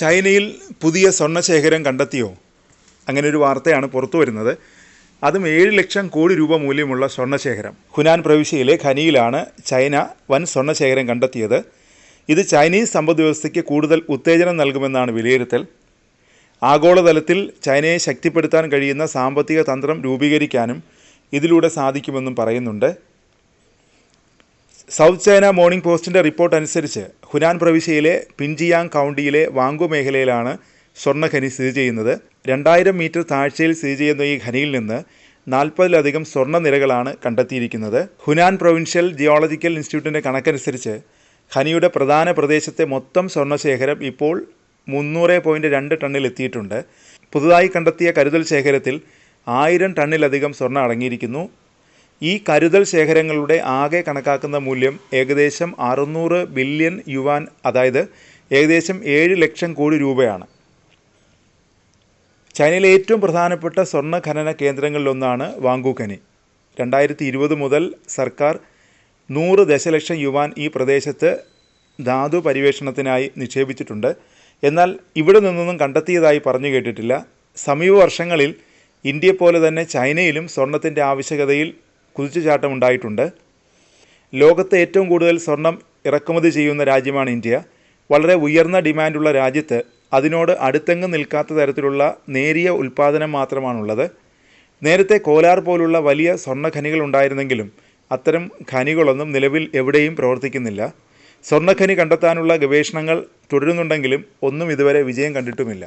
ചൈനയിൽ പുതിയ സ്വർണ്ണശേഖരം കണ്ടെത്തിയോ? അങ്ങനെ ഒരു വാർത്തയാണ് പുറത്തു വരുന്നത്. അതും 7 ലക്ഷം കോടി രൂപ മൂല്യമുള്ള സ്വർണ്ണശേഖരം. ഹുനാൻ പ്രവിശ്യയിലെ ഖനിയിലാണ് ചൈന വൻ സ്വർണ്ണശേഖരം കണ്ടെത്തിയത്. ഇത് ചൈനീസ് സമ്പദ് വ്യവസ്ഥയ്ക്ക് കൂടുതൽ ഉത്തേജനം നൽകുമെന്നാണ് വിലയിരുത്തൽ. ആഗോളതലത്തിൽ ചൈനയെ ശക്തിപ്പെടുത്താൻ കഴിയുന്ന സാമ്പത്തിക തന്ത്രം രൂപീകരിക്കാനും ഇതിലൂടെ സാധിക്കുമെന്നും പറയുന്നുണ്ട്. സൗത്ത് ചൈന മോർണിംഗ് പോസ്റ്റിൻ്റെ റിപ്പോർട്ട് അനുസരിച്ച് ഹുനാൻ പ്രവിശ്യയിലെ പിൻജിയാങ് കൗണ്ടിയിലെ വാങ്കു മേഖലയിലാണ് സ്വർണ്ണഖനി സ്ഥിതി ചെയ്യുന്നത്. 2000 മീറ്റർ താഴ്ചയിൽ സ്ഥിതി ചെയ്യുന്ന ഈ ഖനിയിൽ നിന്ന് 40-ലധികം സ്വർണ്ണ നിരകളാണ് കണ്ടെത്തിയിരിക്കുന്നത്. ഹുനാൻ പ്രൊവിൻഷ്യൽ ജിയോളജിക്കൽ ഇൻസ്റ്റിറ്റ്യൂട്ടിൻ്റെ കണക്കനുസരിച്ച് ഖനിയുടെ പ്രധാന പ്രദേശത്തെ മൊത്തം സ്വർണ്ണശേഖരം ഇപ്പോൾ 300.2 ടണ്ണിൽ എത്തിയിട്ടുണ്ട്. പുതുതായി കണ്ടെത്തിയ കരുതൽ ശേഖരത്തിൽ 1000 ടണ്ണിലധികം സ്വർണ്ണം അടങ്ങിയിരിക്കുന്നു. ഈ കരുതൽ ശേഖരങ്ങളുടെ ആകെ കണക്കാക്കുന്ന മൂല്യം ഏകദേശം 600 ബില്യൺ യുവാൻ, അതായത് ഏകദേശം 7 ലക്ഷം കോടി രൂപയാണ്. ചൈനയിലെ ഏറ്റവും പ്രധാനപ്പെട്ട സ്വർണ്ണ ഖനന കേന്ദ്രങ്ങളിലൊന്നാണ് വാങ്കു ഖനി. 2020 മുതൽ സർക്കാർ 100 ദശലക്ഷം യുവാൻ ഈ പ്രദേശത്ത് ധാതു പരിവേഷണത്തിനായി നിക്ഷേപിച്ചിട്ടുണ്ട്. എന്നാൽ ഇവിടെ നിന്നൊന്നും കണ്ടെത്തിയതായി പറഞ്ഞു കേട്ടിട്ടില്ല. സമീപ വർഷങ്ങളിൽ ഇന്ത്യയെപ്പോലെ തന്നെ ചൈനയിലും സ്വർണത്തിൻ്റെ ആവശ്യകതയിൽ കുതിച്ചുചാട്ടമുണ്ടായിട്ടുണ്ട്. ലോകത്തെ ഏറ്റവും കൂടുതൽ സ്വർണം ഇറക്കുമതി ചെയ്യുന്ന രാജ്യമാണ് ഇന്ത്യ. വളരെ ഉയർന്ന ഡിമാൻഡുള്ള രാജ്യത്ത് അതിനോട് അടുത്തെങ്ങും നിൽക്കാത്ത തരത്തിലുള്ള നേരിയ ഉൽപ്പാദനം മാത്രമാണുള്ളത്. നേരത്തെ കോലാർ പോലുള്ള വലിയ സ്വർണ്ണ ഖനികൾ ഉണ്ടായിരുന്നെങ്കിലും അത്തരം ഖനികളൊന്നും നിലവിൽ എവിടെയും പ്രവർത്തിക്കുന്നില്ല. സ്വർണ്ണഖനി കണ്ടെത്താനുള്ള ഗവേഷണങ്ങൾ തുടരുന്നുണ്ടെങ്കിലും ഒന്നും ഇതുവരെ വിജയം കണ്ടിട്ടുമില്ല.